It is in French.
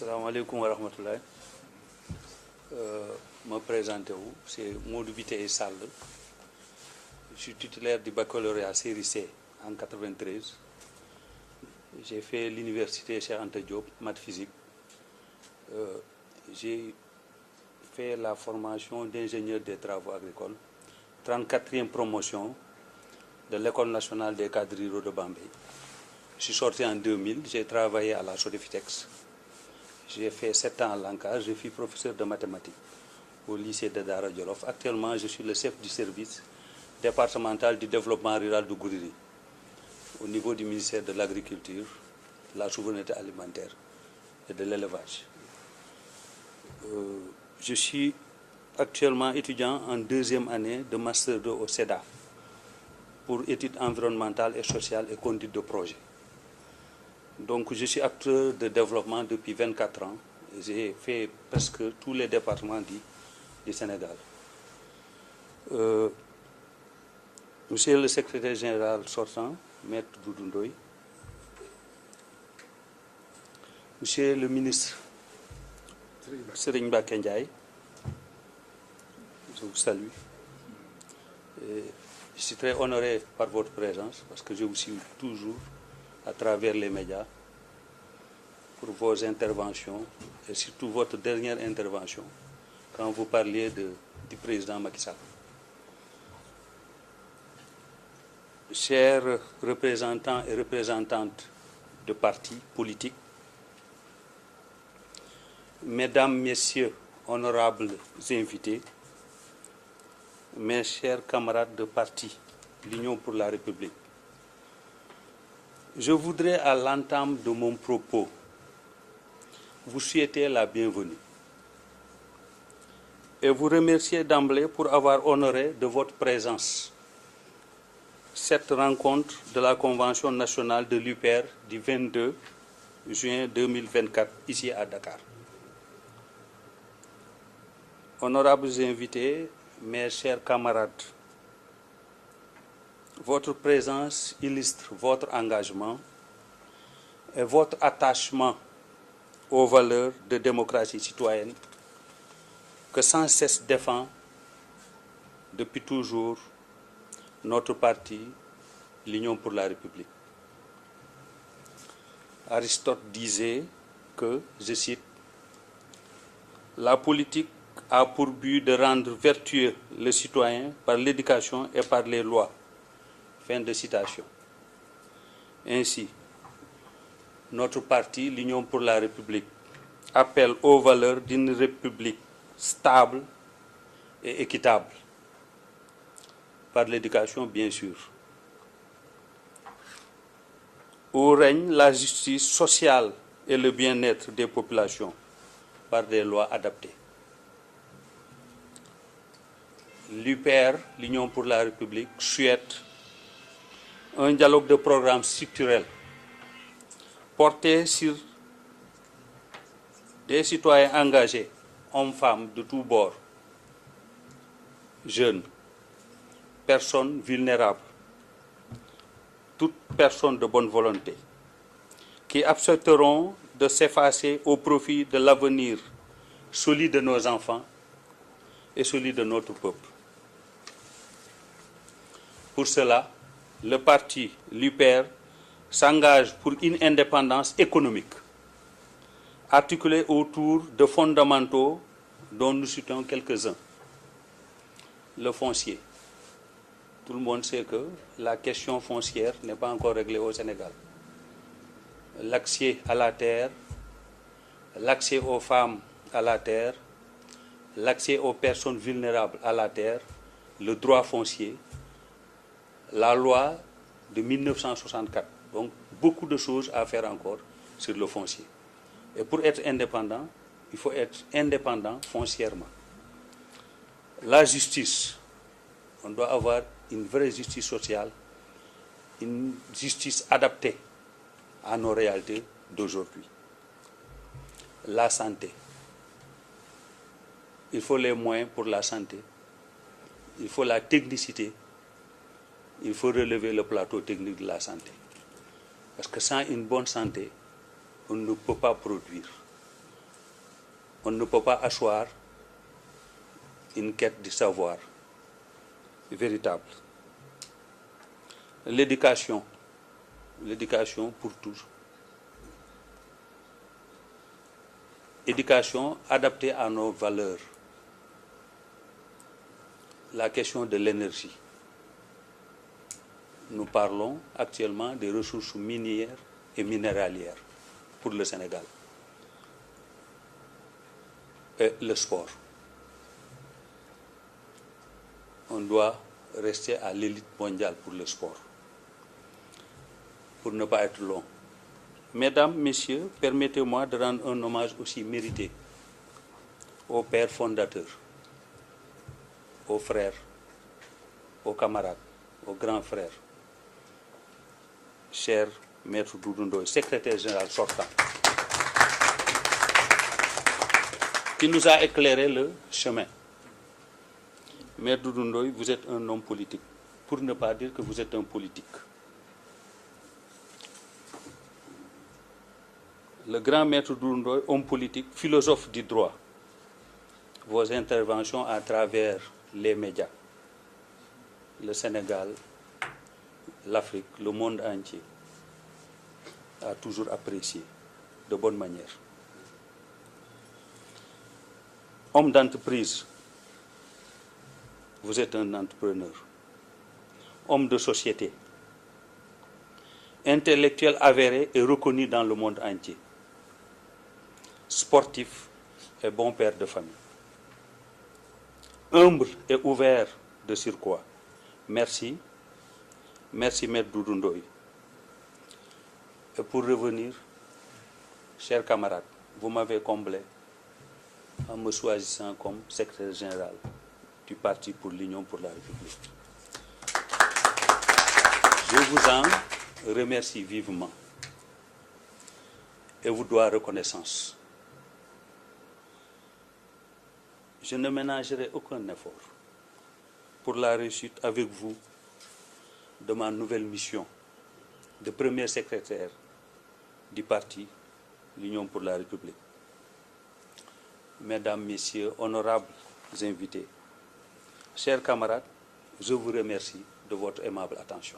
Assalamu alaikum wa rahmatullahi. Me présenter où, c'est Modou Biteye Sall. Je suis titulaire du baccalauréat série C en 93. J'ai fait l'université Cheikh Anta Diop, maths physique. J'ai fait la formation d'ingénieur des travaux agricoles, 34e promotion de l'École nationale des cadres ruraux de Bambey. Je suis sorti en 2000, j'ai travaillé à la Sodefitex. J'ai fait 7 ans à l'ANCAR, je suis professeur de mathématiques au lycée de Dara Djolof. Actuellement, je suis le chef du service départemental du développement rural de Gouriri, au niveau du ministère de l'Agriculture, de la souveraineté alimentaire et de l'élevage. Je suis actuellement étudiant en 2e année de Master 2 au CEDA pour études environnementales et sociales et conduite de projet. Donc je suis acteur de développement depuis 24 ans. J'ai fait presque tous les départements du Sénégal. Monsieur le secrétaire général sortant, Maître Doudou Ndoye, Monsieur le ministre Serigne Mbacké Ndiaye, je vous salue. Je suis très honoré par votre présence parce que je vous suis toujours à travers les médias pour vos interventions et surtout votre dernière intervention quand vous parliez du président Macky Sall. Chers représentants et représentantes de partis politiques, mesdames, messieurs, honorables invités, mes chers camarades de parti, l'Union pour la République, je voudrais à l'entame de mon propos vous souhaiter la bienvenue et vous remercier d'emblée pour avoir honoré de votre présence cette rencontre de la Convention nationale de l'UPR du 22 juin 2024 ici à Dakar. Honorables invités, mes chers camarades, votre présence illustre votre engagement et votre attachement aux valeurs de démocratie citoyenne que sans cesse défend depuis toujours notre parti, l'Union pour la République. Aristote disait que, je cite, « La politique a pour but de rendre vertueux le citoyen par l'éducation et par les lois. » Fin de citation. Ainsi, notre parti, l'Union pour la République, appelle aux valeurs d'une république stable et équitable, par l'éducation bien sûr, où règne la justice sociale et le bien-être des populations par des lois adaptées. L'UPR, l'Union pour la République, souhaite un dialogue de programmes structurels porté sur des citoyens engagés, hommes, femmes de tous bords, jeunes, personnes vulnérables, toutes personnes de bonne volonté, qui accepteront de s'effacer au profit de l'avenir celui de nos enfants et celui de notre peuple. Pour cela, le parti, l'UPR, s'engage pour une indépendance économique, articulée autour de fondamentaux dont nous citons quelques-uns. Le foncier. Tout le monde sait que la question foncière n'est pas encore réglée au Sénégal. L'accès à la terre, l'accès aux femmes à la terre, l'accès aux personnes vulnérables à la terre, le droit foncier, la loi de 1964. Donc, beaucoup de choses à faire encore sur le foncier. Et pour être indépendant, il faut être indépendant foncièrement. La justice, on doit avoir une vraie justice sociale, une justice adaptée à nos réalités d'aujourd'hui. La santé. Il faut les moyens pour la santé. Il faut la technicité. Il faut relever le plateau technique de la santé. Parce que sans une bonne santé, on ne peut pas produire. On ne peut pas asseoir une quête du savoir véritable. L'éducation pour tous. Éducation adaptée à nos valeurs. La question de l'énergie. Nous parlons actuellement des ressources minières et minéralières pour le Sénégal. Et le sport. On doit rester à l'élite mondiale pour le sport, pour ne pas être long. Mesdames, Messieurs, permettez-moi de rendre un hommage aussi mérité aux pères fondateurs, aux frères, aux camarades, aux grands frères, cher Maître Doudou Ndoye, secrétaire général sortant, qui nous a éclairé le chemin. Maître Doudou Ndoye, vous êtes un homme politique, pour ne pas dire que vous êtes un politique. Le grand Maître Doudou Ndoye, homme politique, philosophe du droit. Vos interventions à travers les médias, le Sénégal, l'Afrique, le monde entier, a toujours apprécié de bonne manière. Homme d'entreprise, vous êtes un entrepreneur. Homme de société, intellectuel avéré et reconnu dans le monde entier. Sportif et bon père de famille. Humble et ouvert de surcroît. Merci. Merci, Maître Doudou Ndoye. Et pour revenir, chers camarades, vous m'avez comblé en me choisissant comme secrétaire général du Parti pour l'Union pour la République. Je vous en remercie vivement et vous dois reconnaissance. Je ne ménagerai aucun effort pour la réussite avec vous de ma nouvelle mission de premier secrétaire du Parti l'Union pour la République. Mesdames, Messieurs, honorables invités, chers camarades, je vous remercie de votre aimable attention.